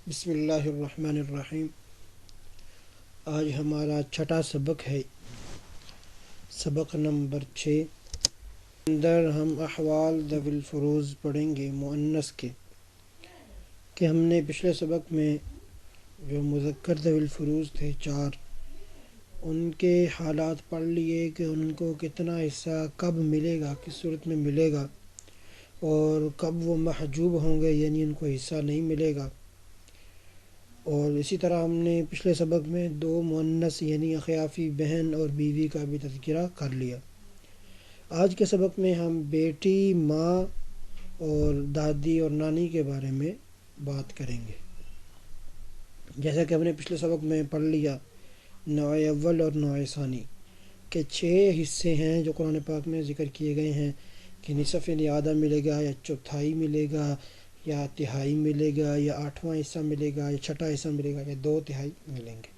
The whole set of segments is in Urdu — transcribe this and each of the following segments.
بسم اللہ الرحمن الرحیم۔ آج ہمارا چھٹا سبق ہے، سبق نمبر 6۔ اندر ہم احوال ذوی الفروض پڑھیں گے مؤنث کے، کہ ہم نے پچھلے سبق میں جو مذکر ذوی الفروض تھے 4، ان کے حالات پڑھ لیے کہ ان کو کتنا حصہ کب ملے گا، کس صورت میں ملے گا، اور کب وہ محجوب ہوں گے یعنی ان کو حصہ نہیں ملے گا۔ اور اسی طرح ہم نے پچھلے سبق میں 2 مؤنث یعنی اخیافی بہن اور بیوی کا بھی تذکرہ کر لیا۔ آج کے سبق میں ہم بیٹی، ماں اور دادی اور نانی کے بارے میں بات کریں گے۔ جیسا کہ ہم نے پچھلے سبق میں پڑھ لیا، نوع اول اور نوع ثانی کے 6 حصے ہیں جو قرآن پاک میں ذکر کیے گئے ہیں کہ نصف یعنی آدھا ملے گا، یا چوتھائی ملے گا، یا تہائی ملے گا، یا 8واں حصہ ملے گا، یا چھٹا حصہ ملے گا، یا 2/3 ملیں گے۔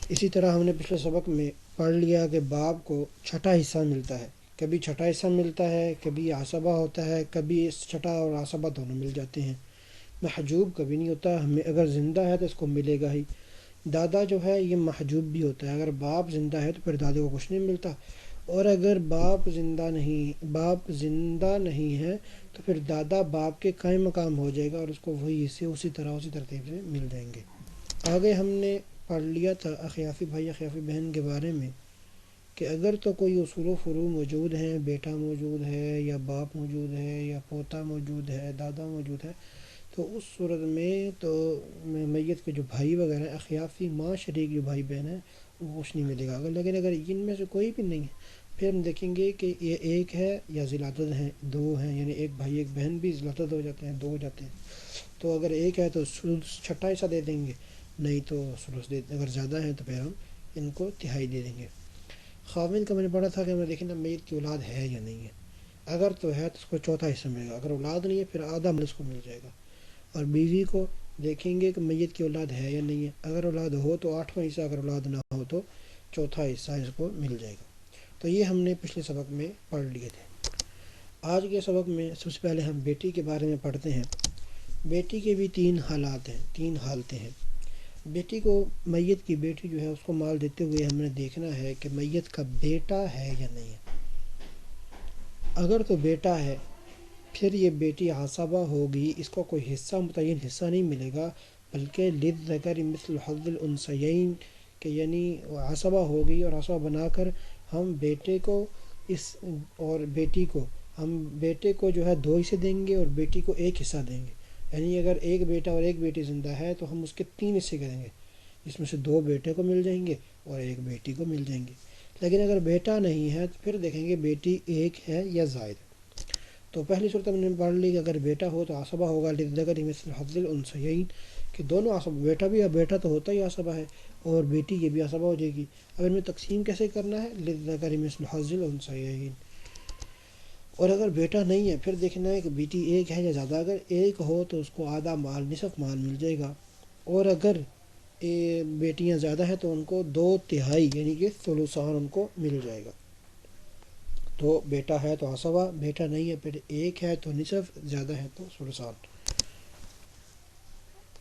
اسی طرح ہم نے پچھلے سبق میں پڑھ لیا کہ باپ کو چھٹا حصہ ملتا ہے، کبھی چھٹا حصہ ملتا ہے، کبھی عصبہ ہوتا ہے، کبھی چھٹا اور عصبہ دونوں مل جاتے ہیں۔ محجوب کبھی نہیں ہوتا، ہمیں اگر زندہ ہے تو اس کو ملے گا ہی۔ دادا جو ہے یہ محجوب بھی ہوتا ہے، اگر باپ زندہ ہے تو پھر دادے کو کچھ نہیں ملتا، اور اگر باپ زندہ نہیں ہے تو پھر دادا باپ کے قائم مقام ہو جائے گا اور اس کو وہی حصے اسی ترتیب سے مل جائیں گے۔ آگے ہم نے پڑھ لیا تھا اخیافی بھائی اخیافی بہن کے بارے میں کہ اگر تو کوئی اصول و فروع موجود ہیں، بیٹا موجود ہے، یا باپ موجود ہے، یا پوتا موجود ہے، دادا موجود ہے، تو اس صورت میں تو میت کے جو بھائی وغیرہ ہیں، اخیافی ماں شریک جو بھائی بہن ہیں، وہ کچھ نہیں ملے گا۔ لیکن اگر ان میں سے کوئی بھی نہیں ہے، پھر ہم دیکھیں گے کہ یہ ایک ہے یا ذیلعدد ہیں، 2 ہیں، یعنی ایک بھائی ایک بہن بھی ذیلعدد ہو جاتے ہیں، 2 ہو جاتے ہیں۔ تو اگر ایک ہے تو چھٹا حصہ دے دیں گے، نہیں تو ثلث دے دیں، اگر زیادہ ہیں تو پھر ہم ان کو تہائی دے دیں گے۔ خاوند کا میں نے پڑھا تھا کہ ہمیں دیکھنا میت کی اولاد ہے یا نہیں ہے، اگر تو ہے تو اس کو چوتھا حصہ ملے گا، اگر اولاد نہیں ہے پھر آدھا اس کو مل جائے گا۔ اور بیوی کو دیکھیں گے کہ میت کی اولاد ہے یا نہیں ہے، اگر اولاد ہو تو 8واں حصہ، اگر اولاد نہ ہو تو چوتھا حصہ اس کو مل جائے گا۔ تو یہ ہم نے پچھلے سبق میں پڑھ لیے تھے۔ آج کے سبق میں سب سے پہلے ہم بیٹی کے بارے میں پڑھتے ہیں۔ بیٹی کے بھی 3 حالات ہیں، 3 حالتیں ہیں۔ بیٹی کو، میت کی بیٹی جو ہے اس کو مال دیتے ہوئے ہم نے دیکھنا ہے کہ میت کا بیٹا ہے یا نہیں ہے۔ اگر تو بیٹا ہے پھر یہ بیٹی عصبہ ہوگی، اس کو کوئی حصہ، متعین حصہ نہیں ملے گا، بلکہ للذکر مثل حظ الانثیین، کہ یعنی عصبہ ہوگی، اور عصبہ بنا کر ہم بیٹے کو اور بیٹی کو، ہم بیٹے کو جو ہے 2 حصے دیں گے اور بیٹی کو 1 حصہ دیں گے۔ یعنی اگر ایک بیٹا اور ایک بیٹی زندہ ہے تو ہم اس کے 3 حصے کریں گے، جس میں سے 2 بیٹے کو مل جائیں گے اور 1 بیٹی کو مل جائیں گے۔ لیکن اگر بیٹا نہیں ہے تو پھر دیکھیں گے بیٹی 1 ہے یا زائد۔ تو پہلی صورت ہم نے پڑھ لی کہ اگر بیٹا ہو تو عصبہ ہوگا للذکر مثل حظ الانثیین، کہ دونوں عصبہ، بیٹا بھی، بیٹا تو ہوتا ہی عصبہ ہے، اور بیٹی کی بھی عصبہ ہو جائے گی۔ اب ان میں تقسیم کیسے کرنا ہے؟ للذکر مثل حظ الانثیین۔ اور اگر بیٹا نہیں ہے پھر دیکھنا ہے کہ بیٹی 1 ہے یا زیادہ، اگر 1 ہو تو اس کو آدھا مال، نصف مال مل جائے گا، اور اگر بیٹیاں زیادہ ہیں تو ان کو 2/3 یعنی کہ ثلثان ان کو مل جائے گا۔ تو بیٹا ہے تو عصبہ، بیٹا نہیں ہے پھر 1 ہے تو نصف، زیادہ ہے تو ثلثان۔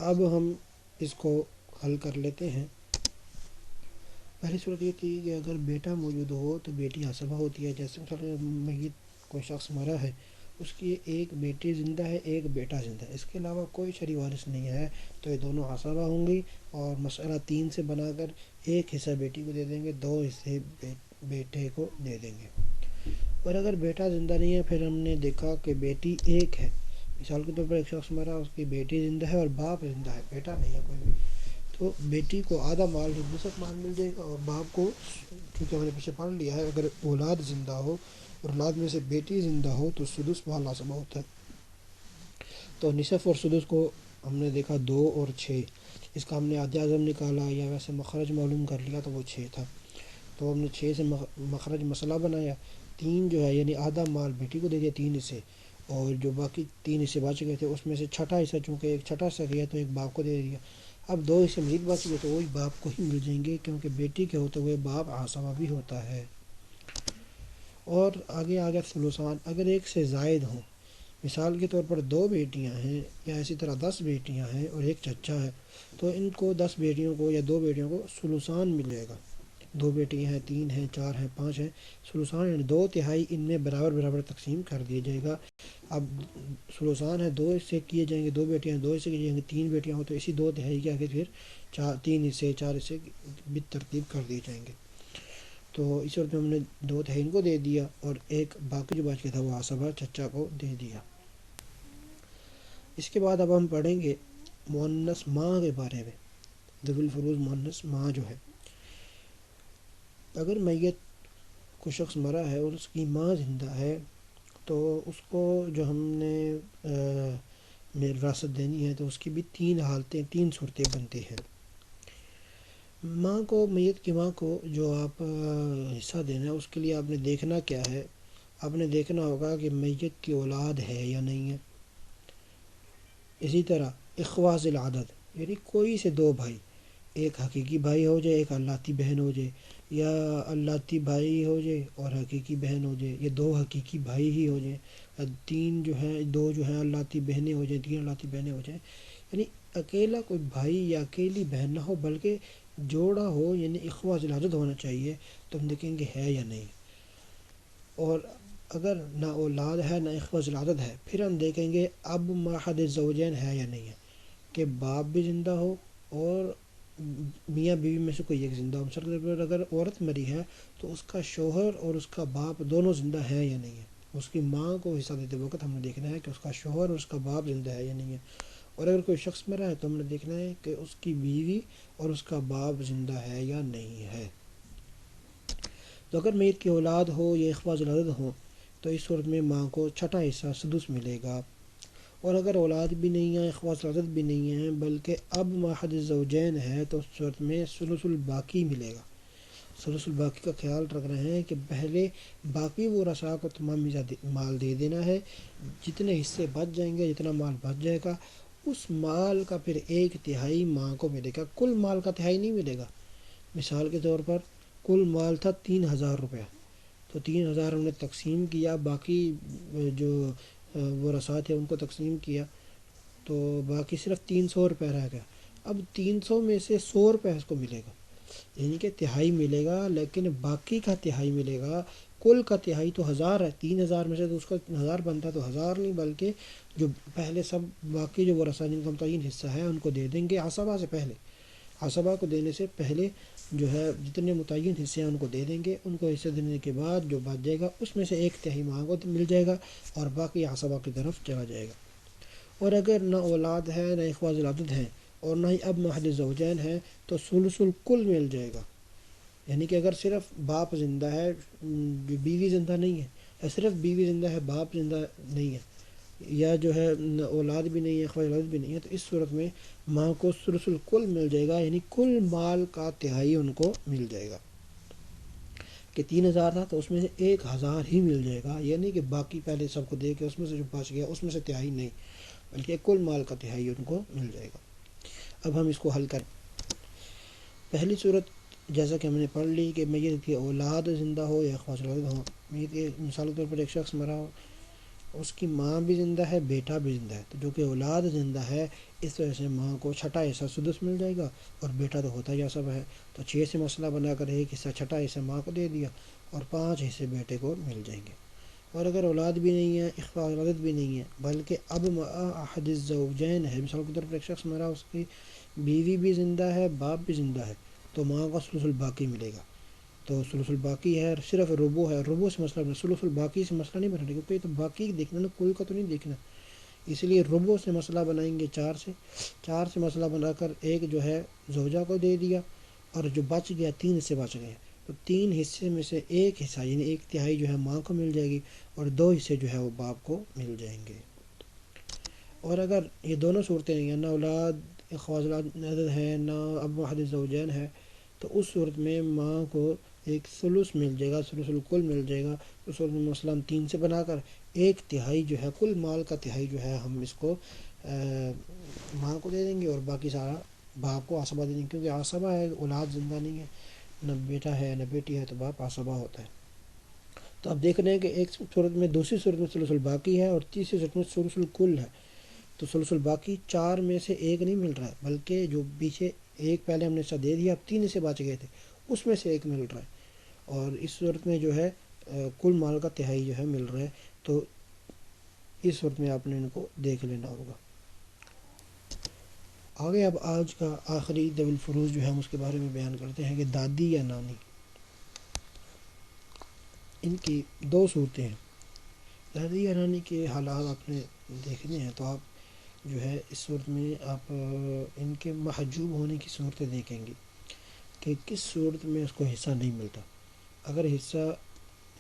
اب ہم اس کو حل کر لیتے ہیں۔ پہلی صورت یہ تھی کہ اگر بیٹا موجود ہو تو بیٹی عصبہ ہوتی ہے، جیسے مثلا میت کوئی شخص مرا ہے، اس کی 1 بیٹی زندہ ہے، 1 بیٹا زندہ ہے، اس کے علاوہ کوئی شرعی وارث نہیں ہے، تو یہ دونوں عصبہ ہوں گی، اور مسئلہ 3 سے بنا کر 1 حصہ بیٹی کو دے دیں گے، 2 حصے بیٹے کو دے دیں گے۔ اور اگر بیٹا زندہ نہیں ہے، پھر ہم نے دیکھا کہ بیٹی 1 ہے، مثال کے طور پر ایک شخص مرا، اس کی بیٹی زندہ ہے اور باپ زندہ ہے، بیٹا نہیں ہے کوئی بھی، تو بیٹی کو آدھا مال، نصف مال مل جائے گا، اور باپ کو، کیونکہ ہم نے پیچھے پڑھ لیا ہے، اگر اولاد زندہ ہو اور اولاد میں سے بیٹی زندہ ہو تو سدس مال عصبہ ہوتا ہے۔ تو نصف اور سدس کو ہم نے دیکھا 2 اور 6، اس کا ہم نے عادی اعظم نکالا یا ویسے مخرج معلوم کر لیا تو وہ 6 تھا، تو ہم نے 6 سے مخرج مسئلہ بنایا۔ 3 جو ہے یعنی آدھا مال بیٹی کو دے دیا 3 حصے، اور جو باقی 3 حصے بچ گئے تھے اس میں سے چھٹا حصہ، چونکہ ایک چھٹا حصہ گیا تو 1 باپ کو دے دیا۔ اب 2 حصے مزید بچ گئے تو وہی باپ کو ہی مل جائیں گے، کیونکہ بیٹی کے ہوتے ہوئے باپ عصبہ بھی ہوتا ہے۔ اور آگے ثلثان، اگر 1 سے زائد ہوں، مثال کے طور پر 2 بیٹیاں ہیں یا اسی طرح 10 بیٹیاں ہیں اور ایک چچا ہے، تو ان کو 10 بیٹیوں کو یا 2 بیٹیوں کو ثلثان ملے گا۔ 2 بیٹیاں ہیں، 3 ہیں، 4 ہیں، 5 ہیں، ثلثان یعنی 2/3 ان میں برابر برابر تقسیم کر دیا جائے گا۔ اب ثلثان ہے 2 حصے کیے جائیں گے، 2 بیٹیاں ہیں 2 حصے کیے جائیں گے، 3 بیٹیاں ہوں تو اسی 2/3 کے آگے پھر 3 حصے 4 حصے بالترتیب کر دیے جائیں گے۔ تو اس صورت میں ہم نے 2/3 ان کو دے دیا اور ایک باقی جو بچ گیا تھا وہ عصبہ چچا کو دے دیا۔ اس کے بعد اب ہم پڑھیں گے مؤنث ماں کے بارے میں۔ ذوی الفروض مؤنث ماں جو ہے، اگر میت کو شخص مرا ہے اور اس کی ماں زندہ ہے تو اس کو جو ہم نے وراثت دینی ہے تو اس کی بھی 3 حالتیں 3 صورتیں بنتی ہیں۔ ماں کو، میت کی ماں کو جو آپ حصہ دینا ہے اس کے لیے آپ نے دیکھنا کیا ہے؟ آپ نے دیکھنا ہوگا کہ میت کی اولاد ہے یا نہیں ہے۔ اسی طرح اخواذ العدد یعنی کوئی سے 2 بھائی، ایک حقیقی بھائی ہو جائے، ایک اللہ بہن ہو جائے، یا اللہ بھائی ہو جائے اور حقیقی بہن ہو جائے، یا 2 حقیقی بھائی ہی ہو جائیں، 3 جو ہیں 2 جو ہیں اللہ بہنیں ہو جائیں، 3 اللہ بہنیں ہو جائیں، یعنی اکیلا کوئی بھائی یا اکیلی بہن نہ ہو بلکہ جوڑا ہو، یعنی اخواذ العدد ہونا چاہیے۔ تو ہم دیکھیں گے ہے یا نہیں، اور اگر نہ اولاد ہے نہ اخواذ العدد ہے پھر ہم دیکھیں گے اب ما احد الزوجین ہے یا نہیں ہے، کہ باپ بھی زندہ ہو اور میاں بیوی میں سے کوئی ایک زندہ ہو۔ مثال کے طور پر اگر عورت مری ہے تو اس کا شوہر اور اس کا باپ دونوں زندہ ہیں یا نہیں ہے۔ اس کی ماں کو حصہ دیتے وقت ہم نے دیکھنا ہے کہ اس کا شوہر اور اس کا باپ زندہ ہے یا نہیں ہے، اور اگر کوئی شخص مرا ہے تو ہم نے دیکھنا ہے کہ اس کی بیوی اور اس کا باپ زندہ ہے یا نہیں ہے۔ تو اگر میت کی اولاد ہو یا اخواذ العدد ہو تو اس صورت میں ماں کو چھٹا حصہ سدس ملے گا، اور اگر اولاد بھی نہیں ہے، اخواذ العدد بھی نہیں ہے بلکہ اب ما احد الزوجین ہے تو اس صورت میں ثلث الباقی ملے گا۔ ثلث الباقی کا خیال رکھ رہے ہیں کہ پہلے باقی ورثاء کو تمام مال دے دینا ہے، جتنے حصے بچ جائیں گے، جتنا مال بچ جائے گا اس مال کا پھر 1/3 ماں کو ملے گا، کل مال کا تہائی نہیں ملے گا۔ مثال کے طور پر کل مال تھا 3000 روپیہ، تو 3000 ہم نے تقسیم کیا، باقی جو ورثاء تھے ان کو تقسیم کیا تو باقی صرف 300 روپے رہ گیا۔ اب 300 میں سے 100 روپے اس کو ملے گا، یعنی کہ تہائی ملے گا، لیکن باقی کا تہائی ملے گا۔ کل کا تہائی تو 1000 ہے، 3000 میں سے تو اس کا 1000 بنتا تو 1000 نہیں بلکہ جو پہلے سب باقی جو ورثاء جن کا متعین حصہ ہے ان کو دے دیں گے عصبہ سے پہلے۔ عصبہ کو دینے سے پہلے جو ہے جتنے متعین حصے ہیں ان کو دے دیں گے، ان کو حصہ دینے کے بعد جو بچ جائے گا اس میں سے 1/3 ماں کو مل جائے گا اور باقی عصبہ کی طرف چلا جائے گا۔ اور اگر نہ اولاد ہے نہ اخواذ العدد ہے اور نہ ہی اب ما احد الزوجین ہے تو ثلث الکل مل جائے گا، یعنی کہ اگر صرف باپ زندہ ہے، بیوی زندہ نہیں ہے، یا صرف بیوی زندہ ہے باپ زندہ نہیں ہے، یا جو ہے اولاد بھی نہیں ہے اخواذ العدد بھی نہیں ہے، تو اس صورت میں ماں کو ثلث الکل مل جائے گا، یعنی کل مال کا تہائی ان کو مل جائے گا۔ کہ 3000 تھا تو اس میں سے 1000 ہی مل جائے گا، یعنی کہ باقی پہلے سب کو دے کے اس میں سے جو بچ گیا اس میں سے تہائی نہیں بلکہ کل مال کا تہائی ان کو مل جائے گا۔ اب ہم اس کو حل کریں۔ پہلی صورت جیسا کہ ہم نے پڑھ لی کہ میت کی اولاد زندہ ہو یا اخواذ العدد ہو۔ میت کے مثال کے طور پر ایک شخص مرا ہو، اس کی ماں بھی زندہ ہے، بیٹا بھی زندہ ہے، تو جو کہ اولاد زندہ ہے اس وجہ سے ماں کو چھٹا حصہ سدس مل جائے گا، اور بیٹا تو ہوتا ہی عصبہ ہے تو 6 سے مسئلہ بنا کر ایک حصہ چھٹا حصہ ماں کو دے دیا اور 5 حصے بیٹے کو مل جائیں گے۔ اور اگر اولاد بھی نہیں ہے اخواذ العدد بھی نہیں ہے بلکہ اب ما احد الزوجین ہے، مثال کے طور پر ایک شخص مرا، اس کی بیوی بھی زندہ ہے باپ بھی زندہ ہے، تو ماں کو ثلث الباقی ملے گا۔ تو ثلث الباقی ہے، صرف ربع ہے، ربع سے مسئلہ بنا، ثلث الباقی سے مسئلہ نہیں بنانا کیونکہ یہ تو باقی دیکھنا نا، کل کا تو نہیں دیکھنا، اس لیے ربع سے مسئلہ بنائیں گے، 4 سے مسئلہ بنا کر ایک جو ہے زوجہ کو دے دیا، اور جو بچ گیا 3 حصے بچ گئے، تو 3 حصے میں سے ایک حصہ یعنی 1/3 جو ہے ماں کو مل جائے گی اور 2 حصے جو ہے وہ باپ کو مل جائیں گے۔ اور اگر یہ دونوں صورتیں نہیں ہیں، نہ اولاد اخواذ العدد ہے نہ اب ما احد الزوجین ہے، تو اس صورت میں ماں کو ایک ثلث مل جائے گا، ثلث الکل مل جائے گا۔ اس صورت میں مثلاً 3 سے بنا کر 1/3 جو ہے کل مال کا تہائی جو ہے ہم اس کو ماں کو دے دیں گے اور باقی سارا باپ کو عصبہ دے دیں گے، کیونکہ عصبہ ہے، اولاد زندہ نہیں ہے، نہ بیٹا ہے نہ بیٹی ہے، تو باپ عصبہ ہوتا ہے۔ تو آپ دیکھ رہے ہیں کہ ایک صورت میں، دوسری صورت میں ثلث الباقی ہے اور تیسری صورت میں ثلث الکل ہے. تو ثلث الباقی 4 میں سے ایک نہیں مل رہا ہے، بلکہ جو پیچھے ایک پہلے ہم نے حصہ دے دیا، اب 3 سے بچ گئے تھے، اس میں سے ایک مل رہا ہے. اور اس صورت میں جو ہے کل مال کا تہائی جو ہے مل رہا ہے. تو اس صورت میں آپ نے ان کو دیکھ لینا ہوگا. آگے اب آج کا آخری ذوی الفروض جو ہے ہم اس کے بارے میں بیان کرتے ہیں کہ دادی یا نانی. ان کی 2 صورتیں ہیں. دادی یا نانی کے حالات آپ نے دیکھنے ہیں، تو آپ جو ہے اس صورت میں آپ ان کے محجوب ہونے کی صورتیں دیکھیں گے کہ کس صورت میں اس کو حصہ نہیں ملتا. اگر حصہ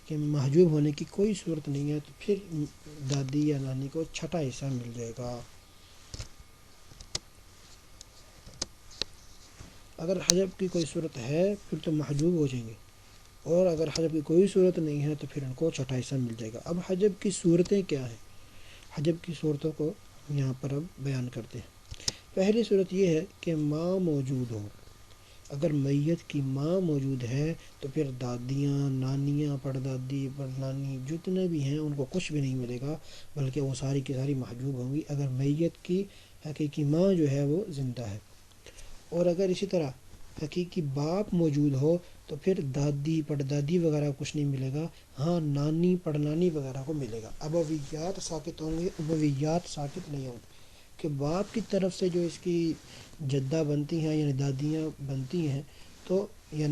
کے محجوب ہونے کی کوئی صورت نہیں ہے تو پھر دادی یا نانی کو چھٹا حصہ مل جائے گا. اگر حجب کی کوئی صورت ہے پھر تو محجوب ہو جائیں گے، اور اگر حجب کی کوئی صورت نہیں ہے تو پھر ان کو چھٹا حصہ مل جائے گا. اب حجب کی صورتیں کیا ہیں؟ حجب کی صورتوں کو یہاں پر اب بیان کرتے ہیں. پہلی صورت یہ ہے کہ ماں موجود ہو. اگر میت کی ماں موجود ہے تو پھر دادیاں، نانیاں، پڑدادی، پڑنانی جتنے بھی ہیں ان کو کچھ بھی نہیں ملے گا، بلکہ وہ ساری کی ساری محجوب ہوں گی اگر میت کی حقیقی ماں جو ہے وہ زندہ ہے. اور اگر اسی طرح حقیقی باپ موجود ہو تو پھر دادی، پڑدادی وغیرہ کو کچھ نہیں ملے گا، ہاں نانی، پڑنانی وغیرہ کو ملے گا. ابویات ساقط ہوں گے، ابویات ساقط نہیں ہوں گے کہ باپ کی طرف سے جو اس کی جدہ بنتی ہیں یعنی دادیاں بنتی ہیں تو یا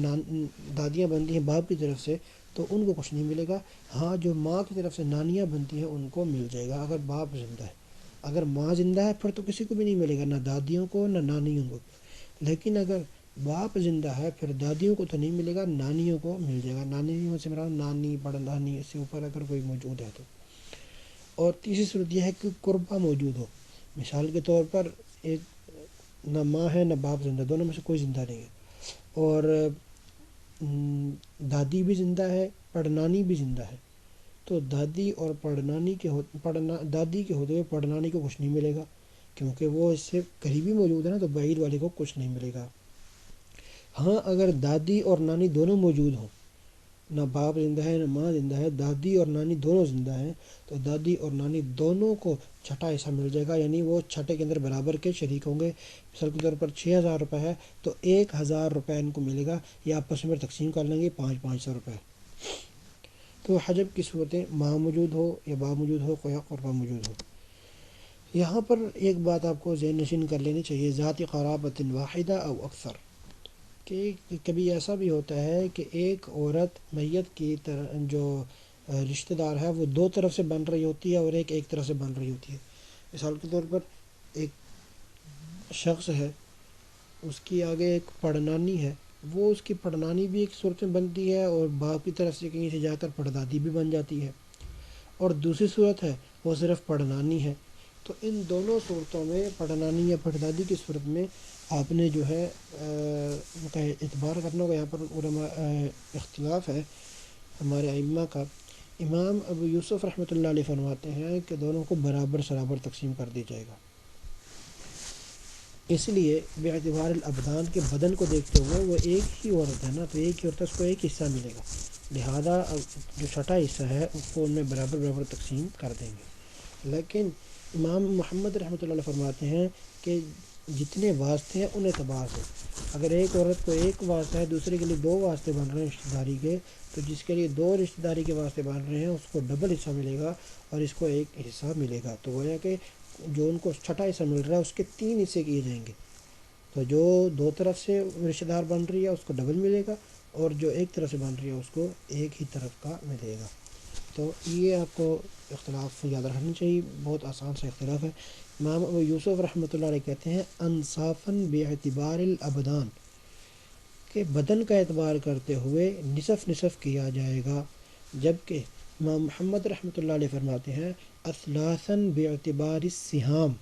دادیاں بنتی ہیں باپ کی طرف سے تو ان کو کچھ نہیں ملے گا. ہاں جو ماں کی طرف سے نانیاں بنتی ہیں ان کو مل جائے گا اگر باپ زندہ ہے. اگر ماں زندہ ہے پھر تو کسی کو بھی نہیں ملے گا، نہ دادیوں کو نہ نانیوں کو. لیکن اگر باپ زندہ ہے پھر دادیوں کو تو نہیں ملے گا، نانیوں کو مل جائے گا. نانیوں سے مراد نانی، پڑنانی، اس سے اوپر اگر کوئی موجود ہے تو. اور تیسری صورت یہ ہے کہ قربا موجود ہو. مثال کے طور پر ایک نہ ماں ہے نہ باپ زندہ، دونوں میں سے کوئی زندہ نہیں ہے، اور دادی بھی زندہ ہے، پڑنانی بھی زندہ ہے. تو دادی اور دادی کے ہوتے ہوئے پڑنانی کو کچھ نہیں ملے گا کیونکہ وہ اس سے قریبی موجود ہے نا، تو بعید والے کو کچھ نہیں ملے گا. ہاں اگر دادی اور نانی دونوں موجود ہوں، نہ باپ زندہ ہے نہ ماں زندہ ہے، دادی اور نانی دونوں زندہ ہیں، تو دادی اور نانی دونوں کو چھٹا حصہ مل جائے گا، یعنی وہ چھٹے کے اندر برابر کے شریک ہوں گے. مثال کے طور پر 6,000 روپے ہے تو 1,000 روپے ان کو ملے گا، یا آپس میں تقسیم کر لیں گے 500 روپے. تو حجب کی صورتیں ماں موجود ہو یا باپ موجود ہو یا قربا موجود ہو. یہاں پر ایک بات آپ کو ذہن نشین کر لینی چاہیے، ذات قرابت واحدہ او اکثر، کہ کبھی ایسا بھی ہوتا ہے کہ ایک عورت میت کی طرح جو رشتہ دار ہے وہ 2 طرف سے بن رہی ہوتی ہے اور ایک طرف سے بن رہی ہوتی ہے. مثال کے طور پر ایک شخص ہے، اس کی آگے ایک پڑنانی ہے، وہ اس کی پڑنانی بھی ایک صورت میں بنتی ہے اور باپ کی طرف سے کہیں سے جا کر پڑدادی بھی بن جاتی ہے. اور دوسری صورت ہے وہ صرف پڑنانی ہے. تو ان دونوں صورتوں میں پڑنانی یا پڑدادی کی صورت میں آپ نے جو ہے ان کا اعتبار کرنا ہوگا. یہاں پر علماء اختلاف ہے ہمارے ائمہ کا. امام ابو یوسف رحمۃ اللہ علیہ فرماتے ہیں کہ دونوں کو برابر سرابر تقسیم کر دیا جائے گا، اس لیے بے اعتبار الابدان کے بدن کو دیکھتے ہوئے وہ ایک ہی عورت ہے نا، تو ایک ہی عورت اس کو ایک حصہ ملے گا، لہذا جو چھٹا حصہ ہے اس کو ان میں برابر برابر تقسیم کر دیں گے. لیکن امام محمد رحمۃ اللہ علیہ فرماتے ہیں کہ جتنے واسطے ہیں ان اعتبار سے، اگر ایک عورت کو ایک واسطہ ہے دوسرے کے لیے 2 واسطے بن رہے ہیں رشتہ داری کے، تو جس کے لیے 2 رشتہ داری کے واسطے بن رہے ہیں اس کو ڈبل حصہ ملے گا اور اس کو ایک حصہ ملے گا. تو گویا کہ جو ان کو چھٹا حصہ مل رہا ہے اس کے 3 حصے کیے جائیں گے. تو جو 2 طرف سے رشتہ دار بن رہی ہے اس کو ڈبل ملے گا، اور جو ایک طرف سے بن رہی ہے اس کو ایک ہی طرف کا ملے گا. تو یہ آپ کو اختلاف یاد رکھنا چاہیے، بہت آسان سا اختلاف ہے. امام ابو یوسف رحمۃ اللہ علیہ کہتے ہیں انصافاً بے اعتبار الابدان، کہ بدن کا اعتبار کرتے ہوئے نصف نصف کیا جائے گا، جبکہ امام محمد رحمۃ اللہ علیہ فرماتے ہیں اثلاثاً بے اعتبار السہام،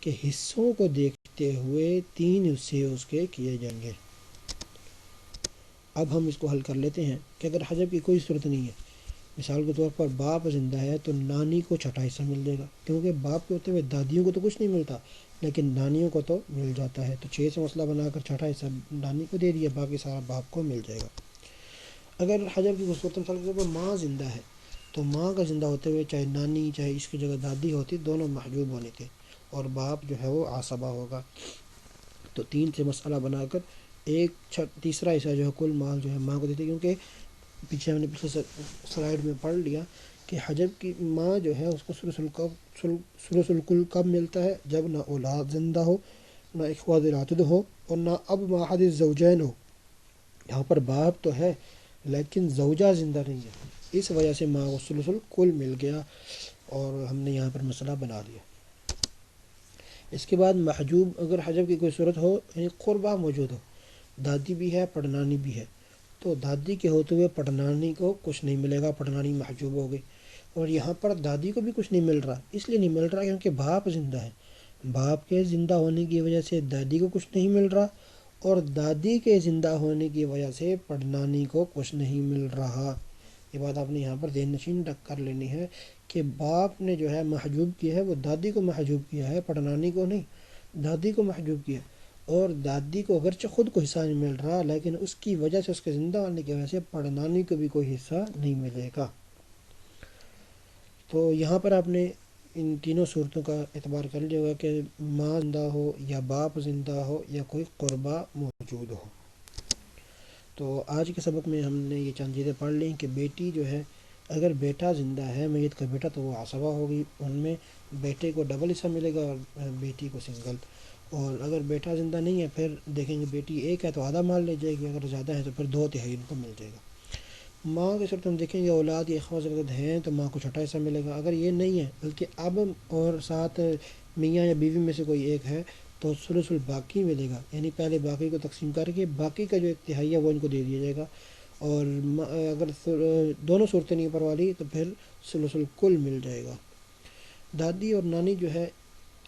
کہ حصوں کو دیکھتے ہوئے 3 حصے اس کے کیے جائیں گے. اب ہم اس کو حل کر لیتے ہیں کہ اگر حجب کی کوئی صورت نہیں ہے، مثال کے طور پر باپ زندہ ہے تو نانی کو چھٹا حصہ مل جائے گا، کیونکہ باپ کے ہوتے ہوئے دادیوں کو تو کچھ نہیں ملتا لیکن نانیوں کو تو مل جاتا ہے، تو 6 سے مسئلہ بنا کر چھٹا حصہ نانی کو دے دیا، باقی سارا باپ کو مل جائے گا. اگر حجب کی صورت مثال کے طور پر ماں زندہ ہے تو ماں کا زندہ ہوتے ہوئے چاہے نانی چاہے اس کی جگہ دادی ہوتی دونوں محجوب ہونے تھے، اور باپ جو ہے وہ عصبہ ہوگا۔ تو 3 سے مسئلہ بنا کر ایک تیسرا حصہ جو ہے کل مال جو ہے ماں کو دیتے، کیونکہ پیچھے ہم نے پچھلے سلائیڈ میں پڑھ لیا کہ حجب کی ماں جو ہے اس کو ثلث الکل کب ملتا ہے؟ جب نہ اولاد زندہ ہو، نہ اخوات العتد ہو، اور نہ اب واحد الزوجین ہو۔ یہاں پر باپ تو ہے لیکن زوجہ زندہ نہیں ہے، اس وجہ سے ماں کو ثلث الکل مل گیا، اور ہم نے یہاں پر مسئلہ بنا لیا۔ اس کے بعد محجوب اگر حجب کی کوئی صورت ہو، یعنی قربہ موجود ہو، دادی بھی ہے پڑنانی بھی ہے، تو دادی کے ہوتے ہوئے پڑنانی کو کچھ نہیں ملے گا، پڑنانی محجوب ہو گئی۔ اور یہاں پر دادی کو بھی کچھ نہیں مل رہا، اس لیے نہیں مل رہا کیونکہ باپ زندہ ہے، باپ کے زندہ ہونے کی وجہ سے دادی کو کچھ نہیں مل رہا، اور دادی کے زندہ ہونے کی وجہ سے پڑنانی کو کچھ نہیں مل رہا۔ یہ بات آپ نے یہاں پر ذہن نشین رکھ کر لینی ہے کہ باپ نے جو ہے محجوب کیا ہے وہ دادی کو محجوب کیا ہے، پڑنانی کو نہیں، دادی کو محجوب کیا، اور دادی کو اگرچہ خود کو حصہ نہیں مل رہا لیکن اس کی وجہ سے، اس کے زندہ ہونے کی وجہ سے پڑنانی کو بھی کوئی حصہ نہیں ملے گا۔ تو یہاں پر آپ نے ان تینوں صورتوں کا اعتبار کر لیا ہوگا کہ ماں زندہ ہو یا باپ زندہ ہو یا کوئی قربہ موجود ہو۔ تو آج کے سبق میں ہم نے یہ چند چیزیں پڑھ لیں کہ بیٹی جو ہے، اگر بیٹا زندہ ہے میت کا بیٹا تو وہ عصبہ ہوگی، ان میں بیٹے کو ڈبل حصہ ملے گا اور بیٹی کو سنگل، اور اگر بیٹا زندہ نہیں ہے پھر دیکھیں گے بیٹی ایک ہے تو آدھا مال لے جائے گی، اگر زیادہ ہے تو پھر 2/3 ان کو مل جائے گا۔ ماں کی صورت ہم دیکھیں گے اولاد یا اخوات ہیں تو ماں کو چھٹا حصہ ملے گا، اگر یہ نہیں ہے بلکہ اب اور ساتھ میاں یا بیوی میں سے کوئی ایک ہے تو ثلث الباقی ملے گا، یعنی پہلے باقی کو تقسیم کر کے باقی کا جو 1/3 ہے وہ ان کو دے دیا جائے گا، اور اگر دونوں صورتیں نہیں پروالی تو پھر ثلث الکل مل جائے گا۔ دادی اور نانی جو ہے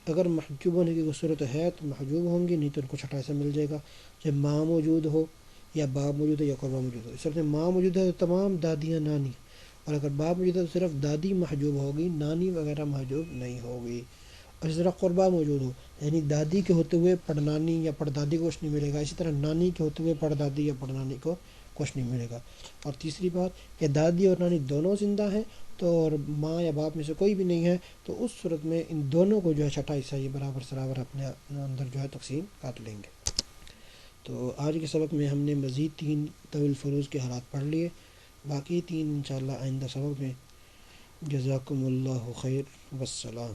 اگر محجوب ہونے کی کوئی صورت ہے تو محجوب ہوں گی، نہیں تو ان کو چھٹا حصہ مل جائے گا، جب ماں موجود ہو یا باپ موجود ہے یا قربہ موجود ہو۔ اس صورت میں ماں موجود ہے تو تمام دادیاں نانی، اور اگر باپ موجود ہے تو صرف دادی محجوب ہوگی، نانی وغیرہ محجوب نہیں ہوگی۔ اور اس طرح قربہ موجود ہو، یعنی دادی کے ہوتے ہوئے پڑنانی یا پڑدادی کو کچھ نہیں ملے گا، اسی طرح نانی کے ہوتے ہوئے پڑدادی یا پڑنانی کو کچھ نہیں ملے گا۔ اور تیسری بات کہ دادی اور نانی دونوں زندہ ہیں تو اور ماں یا باپ میں سے کوئی بھی نہیں ہے، تو اس صورت میں ان دونوں کو جو ہے چھٹا حصہ یہ برابر سرابر اپنے اندر جو ہے تقسیم کر لیں گے۔ تو آج کے سبق میں ہم نے مزید 3 طویل فروض کے حالات پڑھ لیے، باقی 3 انشاءاللہ آئندہ سبق میں۔ جزاکم اللہ خیر، والسلام۔